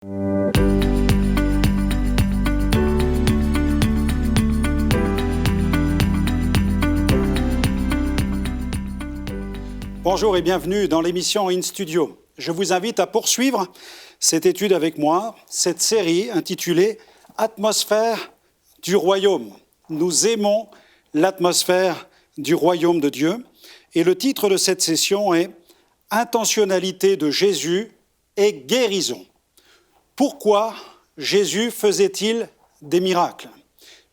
Bonjour et bienvenue dans l'émission In Studio. Je vous invite à poursuivre cette étude avec moi, cette série intitulée « Atmosphère du Royaume ». Nous aimons l'atmosphère du Royaume de Dieu. Et le titre de cette session est « Intentionnalité de Jésus et guérison ». Pourquoi Jésus faisait-il des miracles ?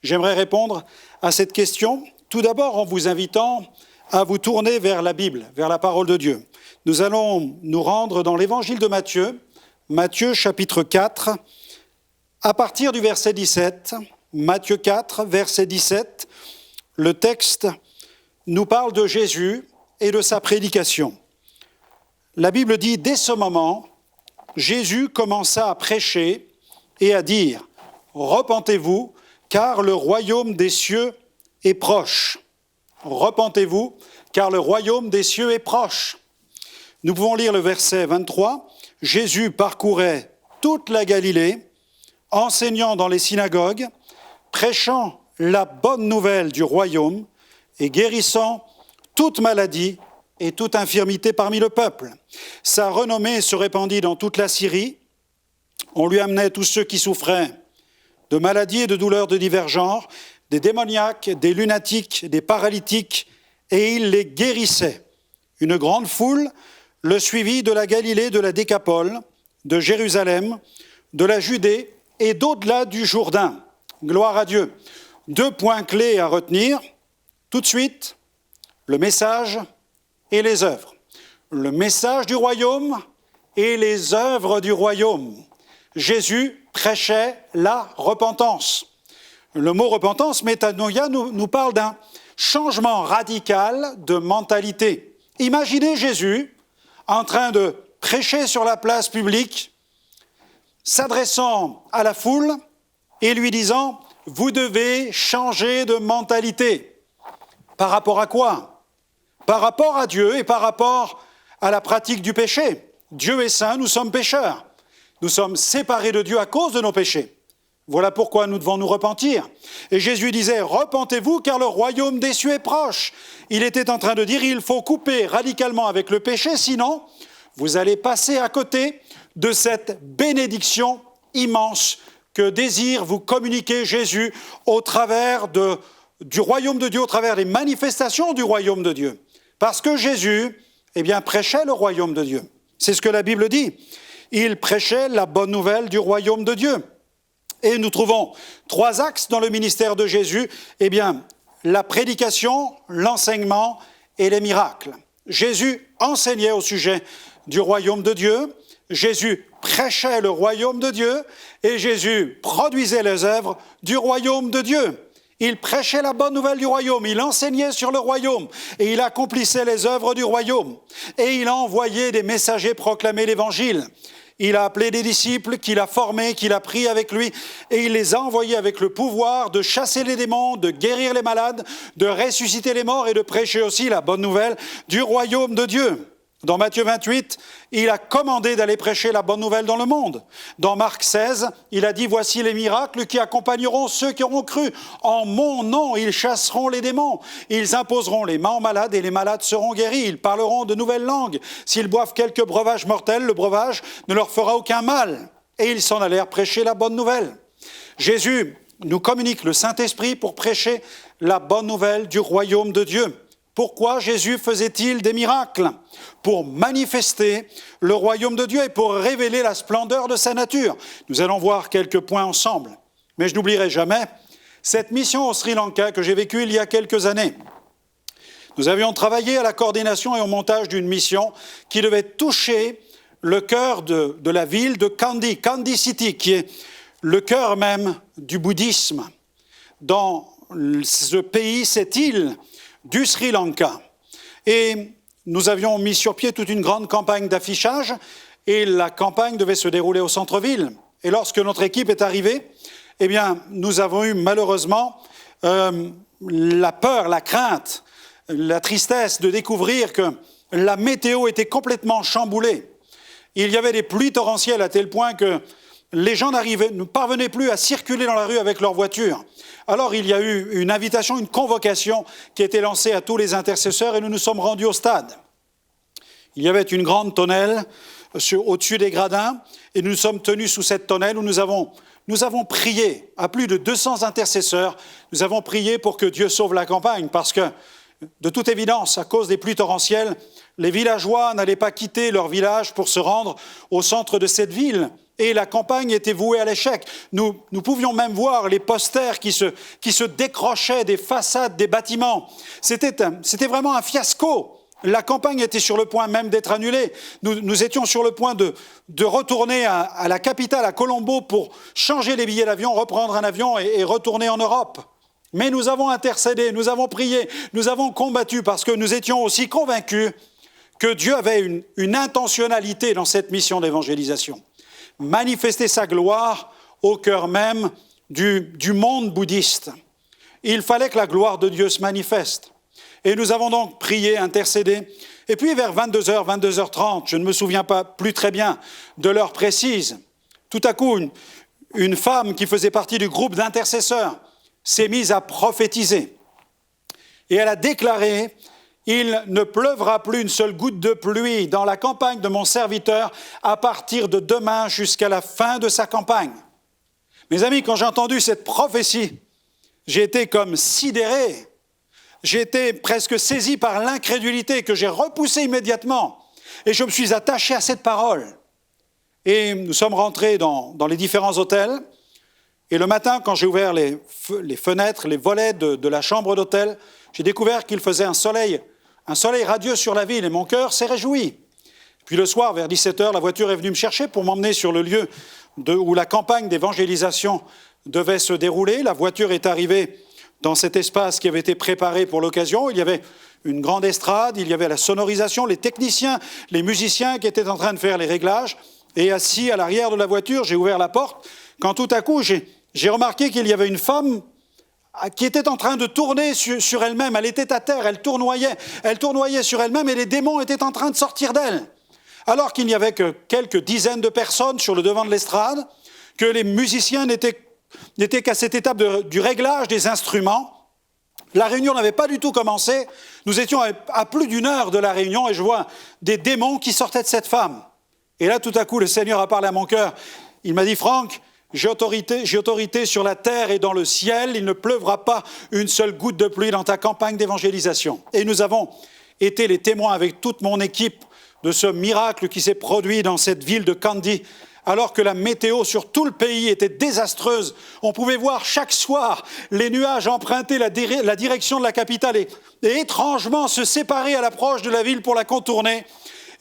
J'aimerais répondre à cette question, tout d'abord en vous invitant à vous tourner vers la Bible, vers la parole de Dieu. Nous allons nous rendre dans l'évangile de Matthieu, Matthieu chapitre 4, à partir du verset 17. Matthieu 4, verset 17, le texte nous parle de Jésus et de sa prédication. La Bible dit, dès ce moment, Jésus commença à prêcher et à dire « Repentez-vous, car le royaume des cieux est proche. » Repentez-vous, car le royaume des cieux est proche. Nous pouvons lire le verset 23. Jésus parcourait toute la Galilée, enseignant dans les synagogues, prêchant la bonne nouvelle du royaume et guérissant toute maladie et toute infirmité parmi le peuple. Sa renommée se répandit dans toute la Syrie. On lui amenait tous ceux qui souffraient de maladies et de douleurs de divers genres, des démoniaques, des lunatiques, des paralytiques, et il les guérissait. Une grande foule le suivit de la Galilée, de la Décapole, de Jérusalem, de la Judée et d'au-delà du Jourdain. Gloire à Dieu. 2 points clés à retenir. Tout de suite, le message et les œuvres. Le message du royaume et les œuvres du royaume. Jésus prêchait la repentance. Le mot repentance, métanoïa, nous parle d'un changement radical de mentalité. Imaginez Jésus en train de prêcher sur la place publique, s'adressant à la foule et lui disant « Vous devez changer de mentalité ». Par rapport à quoi ? Par rapport à Dieu et par rapport à la pratique du péché. Dieu est saint, nous sommes pécheurs. Nous sommes séparés de Dieu à cause de nos péchés. Voilà pourquoi nous devons nous repentir. Et Jésus disait, repentez-vous car le royaume des cieux est proche. Il était en train de dire, il faut couper radicalement avec le péché, sinon vous allez passer à côté de cette bénédiction immense que désire vous communiquer Jésus au travers du royaume de Dieu, au travers des manifestations du royaume de Dieu. Parce que Jésus, prêchait le royaume de Dieu. C'est ce que la Bible dit. Il prêchait la bonne nouvelle du royaume de Dieu. Et nous trouvons 3 axes dans le ministère de Jésus, la prédication, l'enseignement et les miracles. Jésus enseignait au sujet du royaume de Dieu, Jésus prêchait le royaume de Dieu et Jésus produisait les œuvres du royaume de Dieu. Il prêchait la bonne nouvelle du royaume, il enseignait sur le royaume et il accomplissait les œuvres du royaume. Et il a envoyé des messagers proclamer l'évangile. Il a appelé des disciples qu'il a formés, qu'il a pris avec lui et il les a envoyés avec le pouvoir de chasser les démons, de guérir les malades, de ressusciter les morts et de prêcher aussi la bonne nouvelle du royaume de Dieu. Dans Matthieu 28, il a commandé d'aller prêcher la bonne nouvelle dans le monde. Dans Marc 16, il a dit « Voici les miracles qui accompagneront ceux qui auront cru. En mon nom, ils chasseront les démons. Ils imposeront les mains aux malades et les malades seront guéris. Ils parleront de nouvelles langues. S'ils boivent quelques breuvages mortels, le breuvage ne leur fera aucun mal. » Et ils s'en allèrent prêcher la bonne nouvelle. Jésus nous communique le Saint-Esprit pour prêcher la bonne nouvelle du royaume de Dieu. Pourquoi Jésus faisait-il des miracles ? Pour manifester le royaume de Dieu et pour révéler la splendeur de sa nature. Nous allons voir quelques points ensemble. Mais je n'oublierai jamais cette mission au Sri Lanka que j'ai vécue il y a quelques années. Nous avions travaillé à la coordination et au montage d'une mission qui devait toucher le cœur de la ville de Kandy, Kandy City, qui est le cœur même du bouddhisme. Dans ce pays, cette île du Sri Lanka. Et nous avions mis sur pied toute une grande campagne d'affichage et la campagne devait se dérouler au centre-ville. Et lorsque notre équipe est arrivée, nous avons eu malheureusement la peur, la crainte, la tristesse de découvrir que la météo était complètement chamboulée. Il y avait des pluies torrentielles à tel point que les gens ne parvenaient plus à circuler dans la rue avec leur voiture. Alors il y a eu une invitation, une convocation qui a été lancée à tous les intercesseurs et nous nous sommes rendus au stade. Il y avait une grande tonnelle au-dessus des gradins et nous nous sommes tenus sous cette tonnelle où nous avons prié à plus de 200 intercesseurs. Nous avons prié pour que Dieu sauve la campagne parce que, de toute évidence, à cause des pluies torrentielles, les villageois n'allaient pas quitter leur village pour se rendre au centre de cette ville. Et la campagne était vouée à l'échec. Nous pouvions même voir les posters qui se décrochaient des façades des bâtiments. C'était vraiment un fiasco. La campagne était sur le point même d'être annulée. Nous étions sur le point de retourner à la capitale, à Colombo, pour changer les billets d'avion, reprendre un avion et retourner en Europe. Mais nous avons intercédé, nous avons prié, nous avons combattu parce que nous étions aussi convaincus que Dieu avait une intentionnalité dans cette mission d'évangélisation. Manifester sa gloire au cœur même du monde bouddhiste. Il fallait que la gloire de Dieu se manifeste. Et nous avons donc prié, intercédé. Et puis vers 22h, 22h30, je ne me souviens pas plus très bien de l'heure précise, tout à coup, une femme qui faisait partie du groupe d'intercesseurs s'est mise à prophétiser. Et elle a déclaré « Il ne pleuvra plus une seule goutte de pluie dans la campagne de mon serviteur à partir de demain jusqu'à la fin de sa campagne. » Mes amis, quand j'ai entendu cette prophétie, j'ai été comme sidéré. J'ai été presque saisi par l'incrédulité que j'ai repoussée immédiatement. Et je me suis attaché à cette parole. Et nous sommes rentrés dans les différents hôtels. Et le matin, quand j'ai ouvert les fenêtres, les volets de la chambre d'hôtel, j'ai découvert qu'il faisait un soleil radieux sur la ville. Et mon cœur s'est réjoui. Puis le soir, vers 17h, la voiture est venue me chercher pour m'emmener sur le lieu où la campagne d'évangélisation devait se dérouler. La voiture est arrivée dans cet espace qui avait été préparé pour l'occasion. Il y avait une grande estrade, il y avait la sonorisation, les techniciens, les musiciens qui étaient en train de faire les réglages. Et assis à l'arrière de la voiture, j'ai ouvert la porte, quand tout à coup, j'ai remarqué qu'il y avait une femme qui était en train de tourner sur elle-même. Elle était à terre, elle tournoyait sur elle-même et les démons étaient en train de sortir d'elle. Alors qu'il n'y avait que quelques dizaines de personnes sur le devant de l'estrade, que les musiciens n'étaient qu'à cette étape du réglage des instruments. La réunion n'avait pas du tout commencé. Nous étions à plus d'une heure de la réunion et je vois des démons qui sortaient de cette femme. Et là, tout à coup, le Seigneur a parlé à mon cœur. Il m'a dit, Franck, j'ai autorité sur la terre et dans le ciel. Il ne pleuvra pas une seule goutte de pluie dans ta campagne d'évangélisation. Et nous avons été les témoins avec toute mon équipe de ce miracle qui s'est produit dans cette ville de Kandy. Alors que la météo sur tout le pays était désastreuse, on pouvait voir chaque soir les nuages emprunter la direction de la capitale et étrangement se séparer à l'approche de la ville pour la contourner.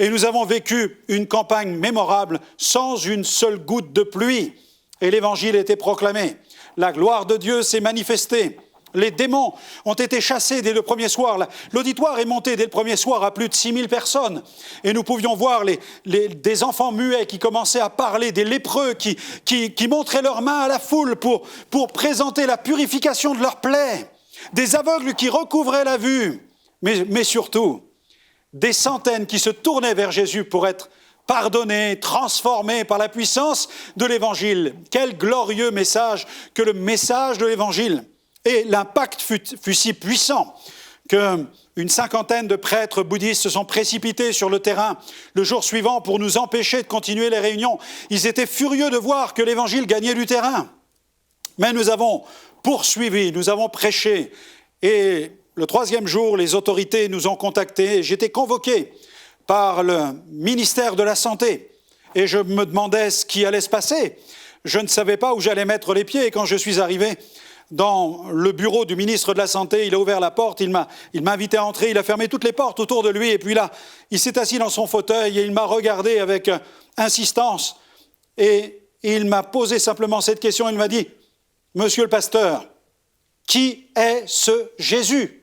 Et nous avons vécu une campagne mémorable sans une seule goutte de pluie. Et l'évangile était proclamé. La gloire de Dieu s'est manifestée. Les démons ont été chassés dès le premier soir. L'auditoire est monté dès le premier soir à plus de 6000 personnes. Et nous pouvions voir des enfants muets qui commençaient à parler, des lépreux qui montraient leurs mains à la foule pour présenter la purification de leurs plaies, des aveugles qui recouvraient la vue, mais surtout des centaines qui se tournaient vers Jésus pour être pardonnés, transformés par la puissance de l'Évangile. Quel glorieux message que le message de l'Évangile! Et l'impact fut si puissant qu'une cinquantaine de prêtres bouddhistes se sont précipités sur le terrain le jour suivant pour nous empêcher de continuer les réunions. Ils étaient furieux de voir que l'Évangile gagnait du terrain. Mais nous avons poursuivi, nous avons prêché. Et le troisième jour, les autorités nous ont contactés. J'étais convoqué par le ministère de la Santé. Et je me demandais ce qui allait se passer. Je ne savais pas où j'allais mettre les pieds. Et quand je suis arrivé dans le bureau du ministre de la Santé, il a ouvert la porte, il m'a invité à entrer, il a fermé toutes les portes autour de lui, et puis là, il s'est assis dans son fauteuil et il m'a regardé avec insistance. Et il m'a posé simplement cette question, il m'a dit « Monsieur le pasteur, qui est ce Jésus ?»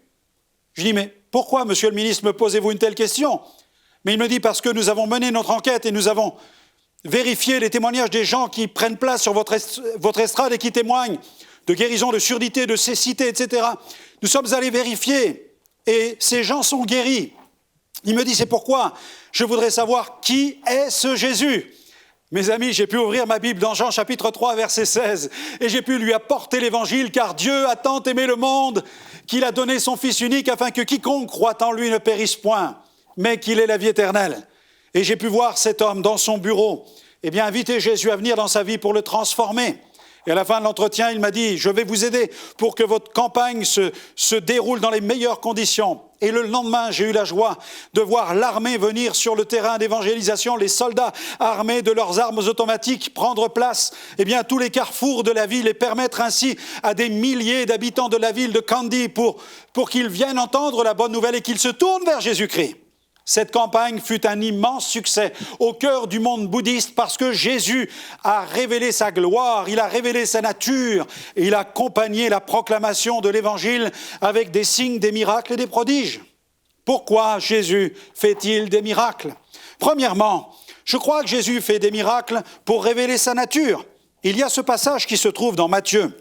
Je dis « Mais pourquoi, monsieur le ministre, me posez-vous une telle question ?» Mais il me dit « Parce que nous avons mené notre enquête et nous avons vérifié les témoignages des gens qui prennent place sur votre estrade et qui témoignent de guérison, de surdité, de cécité, etc. Nous sommes allés vérifier et ces gens sont guéris. Il me dit, c'est pourquoi je voudrais savoir qui est ce Jésus. Mes amis, j'ai pu ouvrir ma Bible dans Jean chapitre 3, verset 16, et j'ai pu lui apporter l'évangile, car Dieu a tant aimé le monde qu'il a donné son Fils unique afin que quiconque croit en lui ne périsse point, mais qu'il ait la vie éternelle. Et j'ai pu voir cet homme dans son bureau, inviter Jésus à venir dans sa vie pour le transformer. Et à la fin de l'entretien, il m'a dit, je vais vous aider pour que votre campagne se déroule dans les meilleures conditions. Et le lendemain, j'ai eu la joie de voir l'armée venir sur le terrain d'évangélisation, les soldats armés de leurs armes automatiques prendre place, tous les carrefours de la ville et permettre ainsi à des milliers d'habitants de la ville de Kandy pour qu'ils viennent entendre la bonne nouvelle et qu'ils se tournent vers Jésus-Christ. Cette campagne fut un immense succès au cœur du monde bouddhiste parce que Jésus a révélé sa gloire, il a révélé sa nature et il a accompagné la proclamation de l'Évangile avec des signes, des miracles et des prodiges. Pourquoi Jésus fait-il des miracles ? Premièrement, je crois que Jésus fait des miracles pour révéler sa nature. Il y a ce passage qui se trouve dans Matthieu,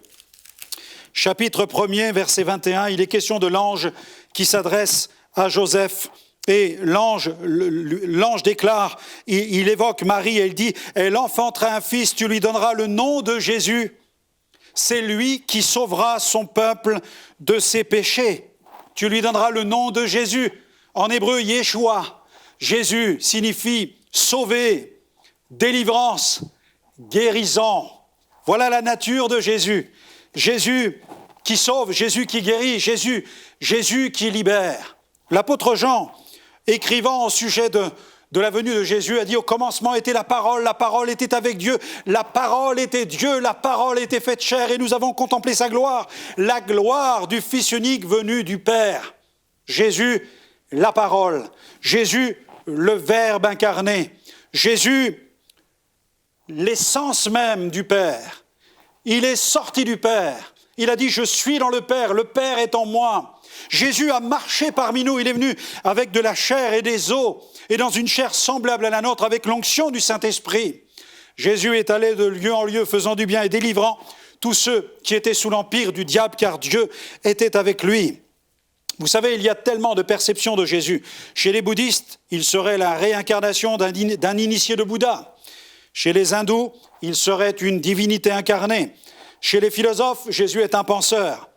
chapitre 1er, verset 21. Il est question de l'ange qui s'adresse à Joseph. Et l'ange déclare, il évoque Marie et il dit « Elle enfantera un fils, tu lui donneras le nom de Jésus. C'est lui qui sauvera son peuple de ses péchés. Tu lui donneras le nom de Jésus. » En hébreu, Yeshua. Jésus signifie sauver, délivrance, guérison. Voilà la nature de Jésus. Jésus qui sauve, Jésus qui guérit, Jésus qui libère. L'apôtre Jean, écrivant au sujet de la venue de Jésus, a dit « Au commencement était la parole était avec Dieu, la parole était Dieu, la parole était faite chair et nous avons contemplé sa gloire, la gloire du Fils unique venu du Père. » Jésus, la parole. Jésus, le Verbe incarné. Jésus, l'essence même du Père. Il est sorti du Père. Il a dit « Je suis dans le Père est en moi. » Jésus a marché parmi nous, il est venu avec de la chair et des os, et dans une chair semblable à la nôtre, avec l'onction du Saint-Esprit. Jésus est allé de lieu en lieu, faisant du bien et délivrant tous ceux qui étaient sous l'empire du diable, car Dieu était avec lui. Vous savez, il y a tellement de perceptions de Jésus. Chez les bouddhistes, il serait la réincarnation d'un initié de Bouddha. Chez les hindous, il serait une divinité incarnée. Chez les philosophes, Jésus est un penseur.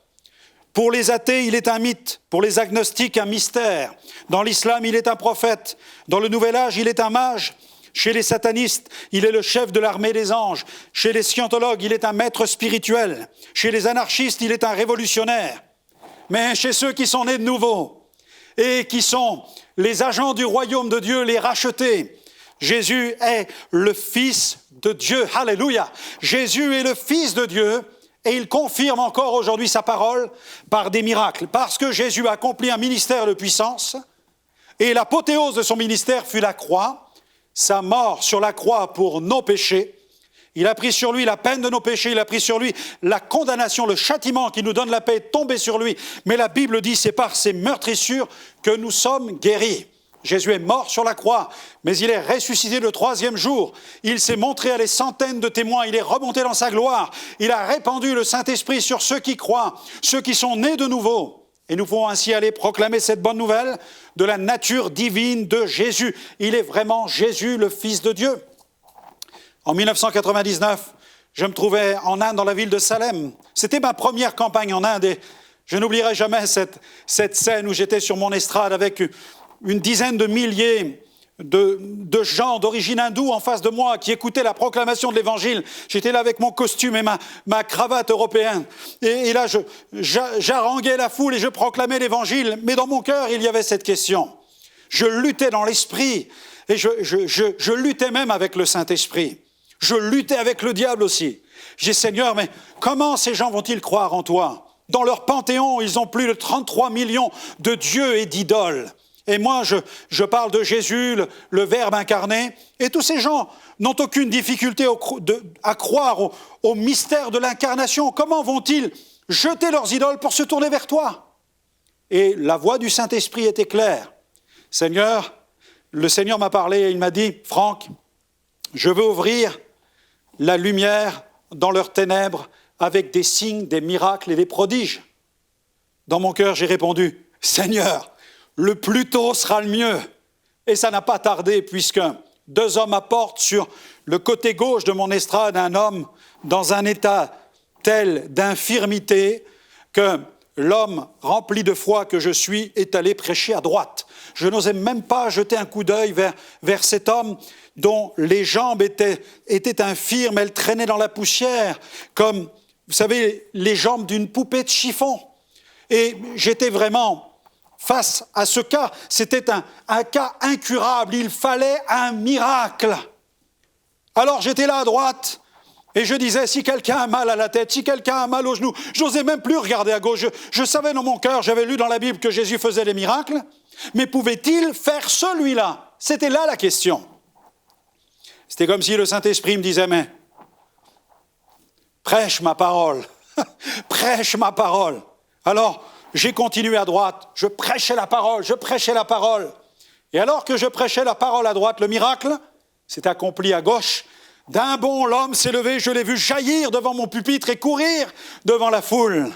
Pour les athées, il est un mythe. Pour les agnostiques, un mystère. Dans l'islam, il est un prophète. Dans le Nouvel Âge, il est un mage. Chez les satanistes, il est le chef de l'armée des anges. Chez les scientologues, il est un maître spirituel. Chez les anarchistes, il est un révolutionnaire. Mais chez ceux qui sont nés de nouveau et qui sont les agents du royaume de Dieu, les rachetés, Jésus est le Fils de Dieu. Alléluia! Jésus est le Fils de Dieu. Et il confirme encore aujourd'hui sa parole par des miracles. Parce que Jésus a accompli un ministère de puissance, et l'apothéose de son ministère fut la croix, sa mort sur la croix pour nos péchés. Il a pris sur lui la peine de nos péchés, il a pris sur lui la condamnation, le châtiment qui nous donne la paix est tombé sur lui. Mais la Bible dit, c'est par ses meurtrissures que nous sommes guéris. Jésus est mort sur la croix, mais il est ressuscité le 3e jour. Il s'est montré à des centaines de témoins, il est remonté dans sa gloire. Il a répandu le Saint-Esprit sur ceux qui croient, ceux qui sont nés de nouveau. Et nous pouvons ainsi aller proclamer cette bonne nouvelle de la nature divine de Jésus. Il est vraiment Jésus, le Fils de Dieu. En 1999, je me trouvais en Inde, dans la ville de Salem. C'était ma première campagne en Inde et je n'oublierai jamais cette scène où j'étais sur mon estrade avec une dizaine de milliers de gens d'origine hindoue en face de moi qui écoutaient la proclamation de l'Évangile. J'étais là avec mon costume et ma cravate européenne. Et là, j'haranguais la foule et je proclamais l'Évangile. Mais dans mon cœur, il y avait cette question. Je luttais dans l'esprit et je luttais même avec le Saint-Esprit. Je luttais avec le diable aussi. J'ai dit, Seigneur, mais comment ces gens vont-ils croire en toi ? Dans leur panthéon, ils ont plus de 33 millions de dieux et d'idoles. Et moi, je parle de Jésus, le Verbe incarné, et tous ces gens n'ont aucune difficulté à croire au mystère de l'incarnation. Comment vont-ils jeter leurs idoles pour se tourner vers toi ? Et la voix du Saint-Esprit était claire. Seigneur, le Seigneur m'a parlé et il m'a dit, Franck, je veux ouvrir la lumière dans leurs ténèbres avec des signes, des miracles et des prodiges. Dans mon cœur, j'ai répondu, Seigneur, le plus tôt sera le mieux. Et ça n'a pas tardé puisque 2 hommes apportent sur le côté gauche de mon estrade un homme dans un état tel d'infirmité que l'homme rempli de foi que je suis est allé prêcher à droite. Je n'osais même pas jeter un coup d'œil vers cet homme dont les jambes étaient infirmes, elles traînaient dans la poussière, comme, vous savez, les jambes d'une poupée de chiffon. Et j'étais vraiment face à ce cas. C'était un cas incurable, il fallait un miracle. Alors j'étais là à droite, et je disais, si quelqu'un a mal à la tête, si quelqu'un a mal aux genoux, j'osais même plus regarder à gauche. Je savais dans mon cœur, j'avais lu dans la Bible que Jésus faisait des miracles, mais pouvait-il faire celui-là? C'était là la question. C'était comme si le Saint-Esprit me disait, mais prêche ma parole, prêche ma parole. Alors, j'ai continué à droite, je prêchais la parole. Et alors que je prêchais la parole à droite, le miracle s'est accompli à gauche. D'un bond, l'homme s'est levé, je l'ai vu jaillir devant mon pupitre et courir devant la foule.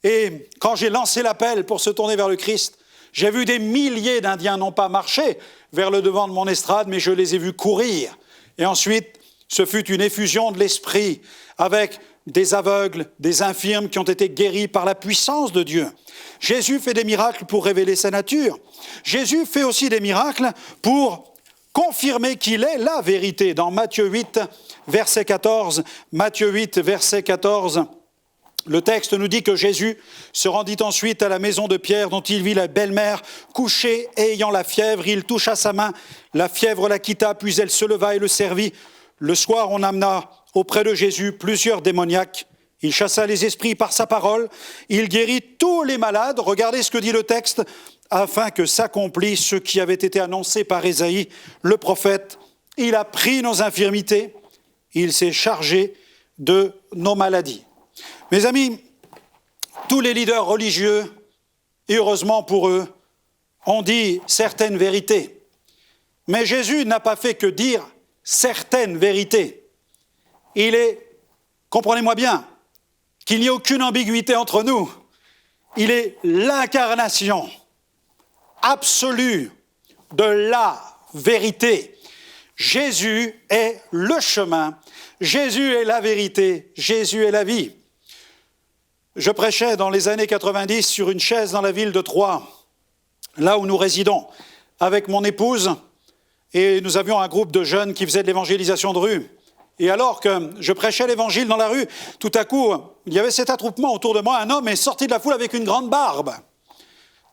Et quand j'ai lancé l'appel pour se tourner vers le Christ, j'ai vu des milliers d'Indiens non pas marcher vers le devant de mon estrade, mais je les ai vus courir. Et ensuite, ce fut une effusion de l'Esprit avec des aveugles, des infirmes qui ont été guéris par la puissance de Dieu. Jésus fait des miracles pour révéler sa nature. Jésus fait aussi des miracles pour confirmer qu'il est la vérité. Dans Matthieu 8, verset 14, le texte nous dit que Jésus se rendit ensuite à la maison de Pierre, dont il vit la belle-mère couchée et ayant la fièvre. Il toucha sa main, la fièvre la quitta, puis elle se leva et le servit. Le soir, on amena auprès de Jésus plusieurs démoniaques. Il chassa les esprits par sa parole. Il guérit tous les malades. Regardez ce que dit le texte, afin que s'accomplisse ce qui avait été annoncé par Ésaïe, le prophète. Il a pris nos infirmités. Il s'est chargé de nos maladies. Mes amis, tous les leaders religieux, et heureusement pour eux, ont dit certaines vérités. Mais Jésus n'a pas fait que dire certaines vérités. Il est, comprenez-moi bien, qu'il n'y ait aucune ambiguïté entre nous. Il est l'incarnation absolue de la vérité. Jésus est le chemin, Jésus est la vérité, Jésus est la vie. Je prêchais dans les années 90 sur une chaise dans la ville de Troyes, là où nous résidons, avec mon épouse, et nous avions un groupe de jeunes qui faisaient de l'évangélisation de rue. Et alors que je prêchais l'évangile dans la rue, tout à coup, il y avait cet attroupement autour de moi. Un homme est sorti de la foule avec une grande barbe,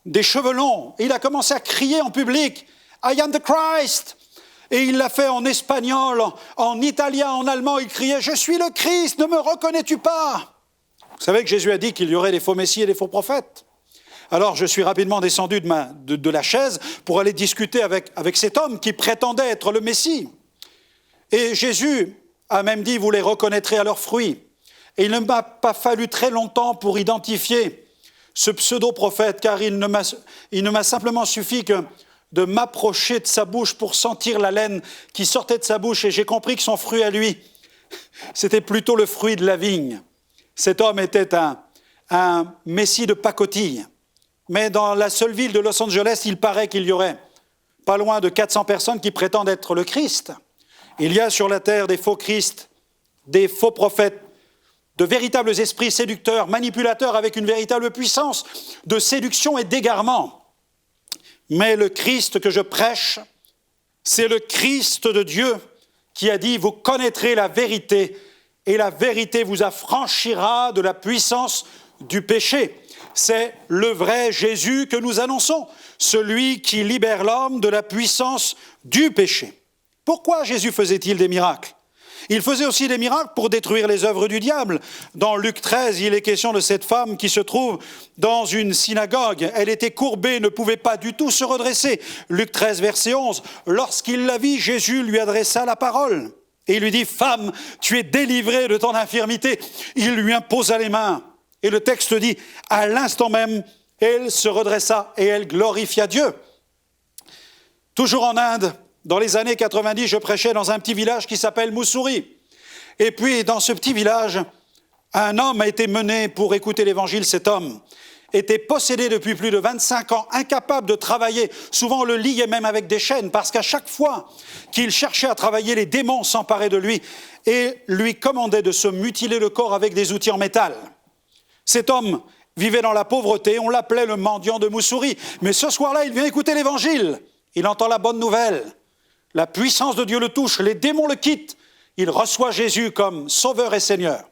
des cheveux longs. Et il a commencé à crier en public, « I am the Christ !» Et il l'a fait en espagnol, en italien, en allemand. Il criait, « Je suis le Christ, ne me reconnais-tu pas ?» Vous savez que Jésus a dit qu'il y aurait des faux messies et des faux prophètes. Alors je suis rapidement descendu de la chaise pour aller discuter avec cet homme qui prétendait être le Messie. Et Jésus a même dit, vous les reconnaîtrez à leurs fruits. Et il ne m'a pas fallu très longtemps pour identifier ce pseudo-prophète, car il ne m'a simplement suffi que de m'approcher de sa bouche pour sentir l'haleine qui sortait de sa bouche, et j'ai compris que son fruit à lui, c'était plutôt le fruit de la vigne. Cet homme était un messie de pacotille. Mais dans la seule ville de Los Angeles, il paraît qu'il y aurait pas loin de 400 personnes qui prétendent être le Christ. Il y a sur la terre des faux Christ, des faux prophètes, de véritables esprits séducteurs, manipulateurs avec une véritable puissance de séduction et d'égarement. Mais le Christ que je prêche, c'est le Christ de Dieu qui a dit « Vous connaîtrez la vérité et la vérité vous affranchira de la puissance du péché ». C'est le vrai Jésus que nous annonçons, celui qui libère l'homme de la puissance du péché. Pourquoi Jésus faisait-il des miracles ? Il faisait aussi des miracles pour détruire les œuvres du diable. Dans Luc 13, il est question de cette femme qui se trouve dans une synagogue. Elle était courbée, ne pouvait pas du tout se redresser. Luc 13, verset 11. Lorsqu'il la vit, Jésus lui adressa la parole. Et il lui dit, « Femme, tu es délivrée de ton infirmité. » Il lui imposa les mains. Et le texte dit, à l'instant même, elle se redressa et elle glorifia Dieu. Toujours en Inde, dans les années 90, je prêchais dans un petit village qui s'appelle Mussoorie. Et puis, dans ce petit village, un homme a été mené pour écouter l'évangile, cet homme. était possédé depuis plus de 25 ans, incapable de travailler. Souvent, on le liait même avec des chaînes, parce qu'à chaque fois qu'il cherchait à travailler, les démons s'emparaient de lui et lui commandaient de se mutiler le corps avec des outils en métal. Cet homme vivait dans la pauvreté, on l'appelait le mendiant de Moussouris. Mais ce soir-là, il vient écouter l'Évangile. Il entend la bonne nouvelle. La puissance de Dieu le touche, les démons le quittent. Il reçoit Jésus comme Sauveur et Seigneur.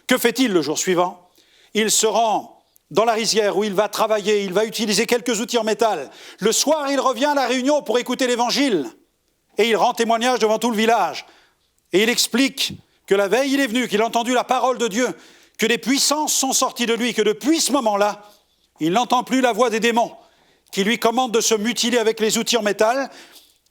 Que fait-il le jour suivant? Il se rend dans la rizière où il va travailler, il va utiliser quelques outils en métal. Le soir, il revient à la réunion pour écouter l'Évangile. Et il rend témoignage devant tout le village. Et il explique que la veille, il est venu, qu'il a entendu la parole de Dieu, que des puissances sont sorties de lui, que depuis ce moment-là, il n'entend plus la voix des démons, qui lui commandent de se mutiler avec les outils en métal.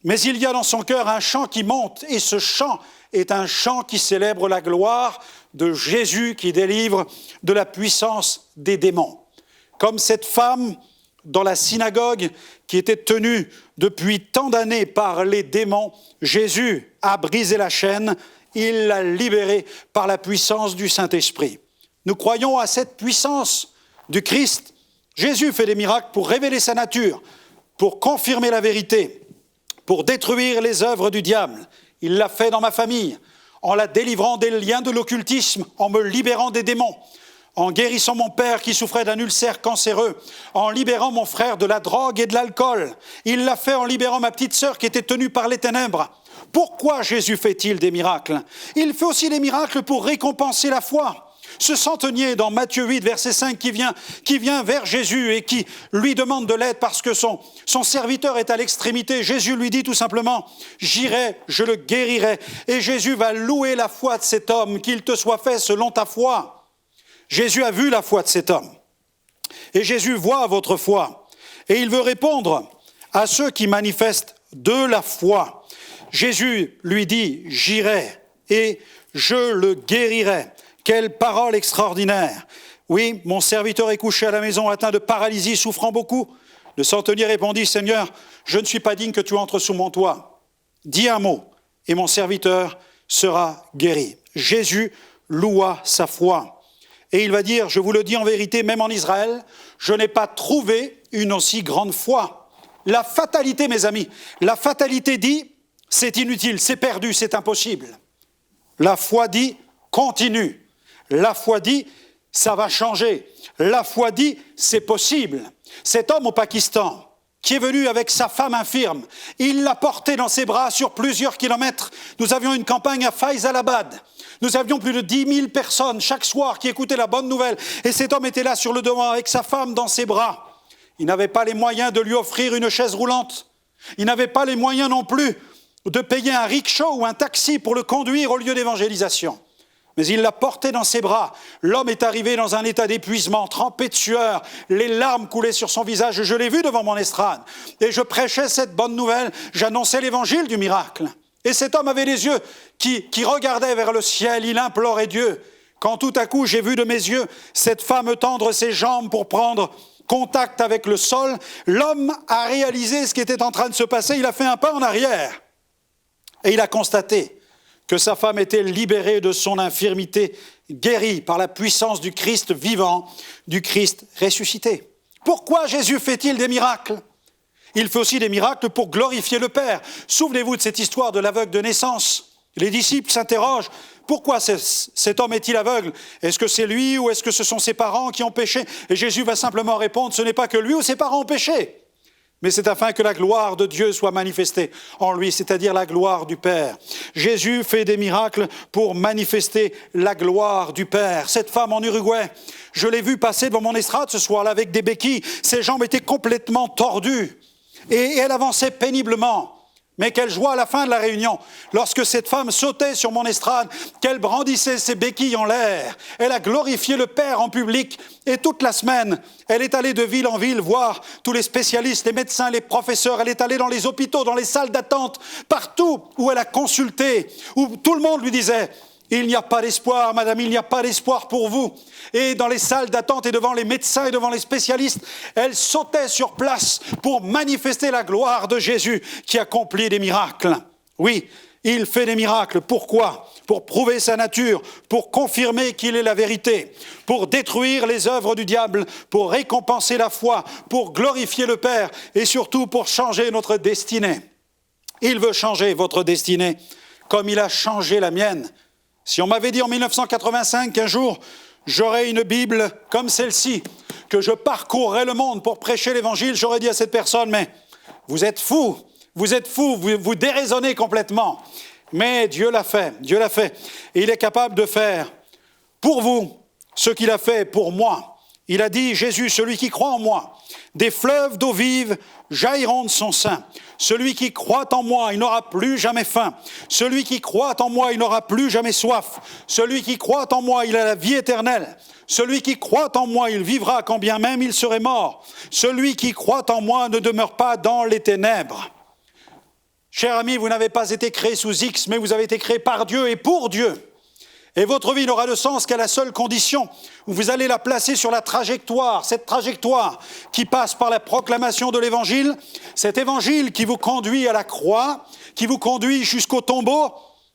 Mais il y a dans son cœur un chant qui monte, et ce chant est un chant qui célèbre la gloire de Jésus qui délivre de la puissance des démons. Comme cette femme dans la synagogue qui était tenue depuis tant d'années par les démons, Jésus a brisé la chaîne, il l'a libérée par la puissance du Saint-Esprit. Nous croyons à cette puissance du Christ. Jésus fait des miracles pour révéler sa nature, pour confirmer la vérité, pour détruire les œuvres du diable. Il l'a fait dans ma famille, en la délivrant des liens de l'occultisme, en me libérant des démons, en guérissant mon père qui souffrait d'un ulcère cancéreux, en libérant mon frère de la drogue et de l'alcool. Il l'a fait en libérant ma petite sœur qui était tenue par les ténèbres. Pourquoi Jésus fait-il des miracles? Il fait aussi des miracles pour récompenser la foi. Ce centenier dans Matthieu 8, verset 5, qui vient vers Jésus et qui lui demande de l'aide parce que son serviteur est à l'extrémité. Jésus lui dit tout simplement, « J'irai, je le guérirai. » Et Jésus va louer la foi de cet homme, qu'il te soit fait selon ta foi. Jésus a vu la foi de cet homme. Et Jésus voit votre foi. Et il veut répondre à ceux qui manifestent de la foi. Jésus lui dit, « J'irai et je le guérirai. » Quelle parole extraordinaire! Oui, mon serviteur est couché à la maison, atteint de paralysie, souffrant beaucoup. Le centenier répondit, « Seigneur, je ne suis pas digne que tu entres sous mon toit. Dis un mot, et mon serviteur sera guéri. » Jésus loua sa foi. Et il va dire, je vous le dis en vérité, même en Israël, je n'ai pas trouvé une aussi grande foi. La fatalité, mes amis, la fatalité dit, c'est inutile, c'est perdu, c'est impossible. La foi dit, continue. La foi dit, ça va changer. La foi dit, c'est possible. Cet homme au Pakistan, qui est venu avec sa femme infirme, il l'a portée dans ses bras sur plusieurs kilomètres. Nous avions une campagne à Faisalabad. Nous avions plus de 10 000 personnes chaque soir qui écoutaient la bonne nouvelle. Et cet homme était là sur le devant avec sa femme dans ses bras. Il n'avait pas les moyens de lui offrir une chaise roulante. Il n'avait pas les moyens non plus de payer un rickshaw ou un taxi pour le conduire au lieu d'évangélisation. Mais il l'a porté dans ses bras. L'homme est arrivé dans un état d'épuisement, trempé de sueur. Les larmes coulaient sur son visage. Je l'ai vu devant mon estrade. Et je prêchais cette bonne nouvelle. J'annonçais l'évangile du miracle. Et cet homme avait les yeux qui regardaient vers le ciel. Il implorait Dieu. Quand tout à coup, j'ai vu de mes yeux cette femme tendre ses jambes pour prendre contact avec le sol, l'homme a réalisé ce qui était en train de se passer. Il a fait un pas en arrière. Et il a constaté que sa femme était libérée de son infirmité, guérie par la puissance du Christ vivant, du Christ ressuscité. Pourquoi Jésus fait-il des miracles? Il fait aussi des miracles pour glorifier le Père. Souvenez-vous de cette histoire de l'aveugle de naissance. Les disciples s'interrogent, pourquoi cet homme est-il aveugle? Est-ce que c'est lui ou est-ce que ce sont ses parents qui ont péché? Et Jésus va simplement répondre, ce n'est pas que lui ou ses parents ont péché. Mais c'est afin que la gloire de Dieu soit manifestée en lui, c'est-à-dire la gloire du Père. Jésus fait des miracles pour manifester la gloire du Père. Cette femme en Uruguay, je l'ai vue passer devant mon estrade ce soir-là avec des béquilles. Ses jambes étaient complètement tordues et elle avançait péniblement. Mais quelle joie à la fin de la réunion, lorsque cette femme sautait sur mon estrade, qu'elle brandissait ses béquilles en l'air. Elle a glorifié le Père en public et toute la semaine, elle est allée de ville en ville voir tous les spécialistes, les médecins, les professeurs. Elle est allée dans les hôpitaux, dans les salles d'attente, partout où elle a consulté, où tout le monde lui disait « Il n'y a pas d'espoir, madame, il n'y a pas d'espoir pour vous. » Et dans les salles d'attente et devant les médecins et devant les spécialistes, elle sautait sur place pour manifester la gloire de Jésus qui accomplit des miracles. Oui, il fait des miracles. Pourquoi? pour prouver sa nature, pour confirmer qu'il est la vérité, pour détruire les œuvres du diable, pour récompenser la foi, pour glorifier le Père et surtout pour changer notre destinée. Il veut changer votre destinée comme il a changé la mienne. Si on m'avait dit en 1985 qu'un jour j'aurais une Bible comme celle-ci, que je parcourrais le monde pour prêcher l'Évangile, j'aurais dit à cette personne, mais vous êtes fou, vous déraisonnez complètement. Mais Dieu l'a fait. Et il est capable de faire pour vous ce qu'il a fait pour moi. Il a dit, Jésus, celui qui croit en moi, des fleuves d'eau vive jailliront de son sein. Celui qui croit en moi, il n'aura plus jamais faim. Celui qui croit en moi, il n'aura plus jamais soif. Celui qui croit en moi, il a la vie éternelle. Celui qui croit en moi, il vivra quand bien même il serait mort. Celui qui croit en moi ne demeure pas dans les ténèbres. Cher ami, vous n'avez pas été créé sous X, mais vous avez été créé par Dieu et pour Dieu. Et votre vie n'aura de sens qu'à la seule condition où vous allez la placer sur la trajectoire, cette trajectoire qui passe par la proclamation de l'Évangile, cet Évangile qui vous conduit à la croix, qui vous conduit jusqu'au tombeau,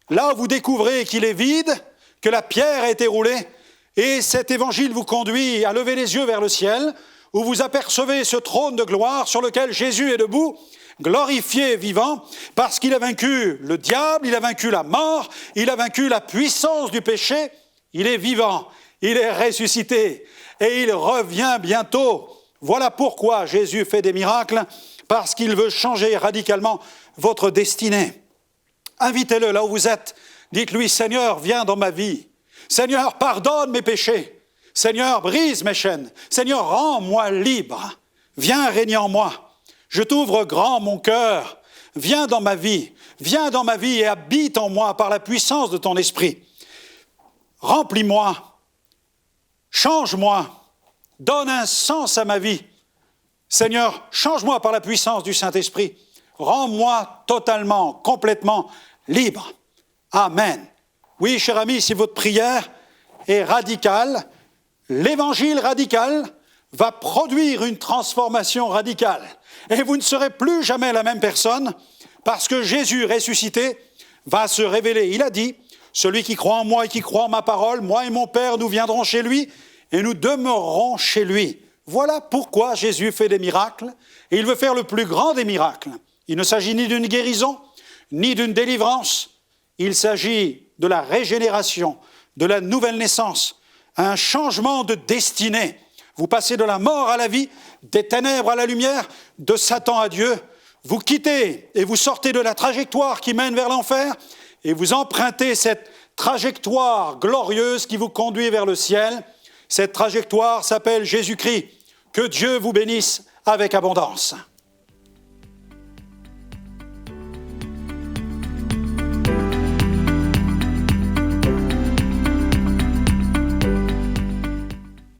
là où vous découvrez qu'il est vide, que la pierre a été roulée, et cet Évangile vous conduit à lever les yeux vers le ciel, où vous apercevez ce trône de gloire sur lequel Jésus est debout, glorifié et vivant, parce qu'il a vaincu le diable, il a vaincu la mort, il a vaincu la puissance du péché, il est vivant, il est ressuscité et il revient bientôt. Voilà pourquoi Jésus fait des miracles, parce qu'il veut changer radicalement votre destinée. Invitez-le là où vous êtes, dites-lui, Seigneur, viens dans ma vie, Seigneur, pardonne mes péchés, Seigneur, brise mes chaînes, Seigneur, rends-moi libre, viens régner en moi. Je t'ouvre grand mon cœur, viens dans ma vie et habite en moi par la puissance de ton esprit. Remplis-moi, change-moi, donne un sens à ma vie. Seigneur, change-moi par la puissance du Saint-Esprit. Rends-moi totalement, complètement libre. Amen. Oui, cher ami, si votre prière est radicale, l'évangile radical va produire une transformation radicale. Et vous ne serez plus jamais la même personne, parce que Jésus ressuscité va se révéler. Il a dit, celui qui croit en moi et qui croit en ma parole, moi et mon Père, nous viendrons chez lui et nous demeurerons chez lui. Voilà pourquoi Jésus fait des miracles, et il veut faire le plus grand des miracles. Il ne s'agit ni d'une guérison, ni d'une délivrance. Il s'agit de la régénération, de la nouvelle naissance, un changement de destinée. Vous passez de la mort à la vie, des ténèbres à la lumière, de Satan à Dieu. Vous quittez et vous sortez de la trajectoire qui mène vers l'enfer et vous empruntez cette trajectoire glorieuse qui vous conduit vers le ciel. Cette trajectoire s'appelle Jésus-Christ. Que Dieu vous bénisse avec abondance.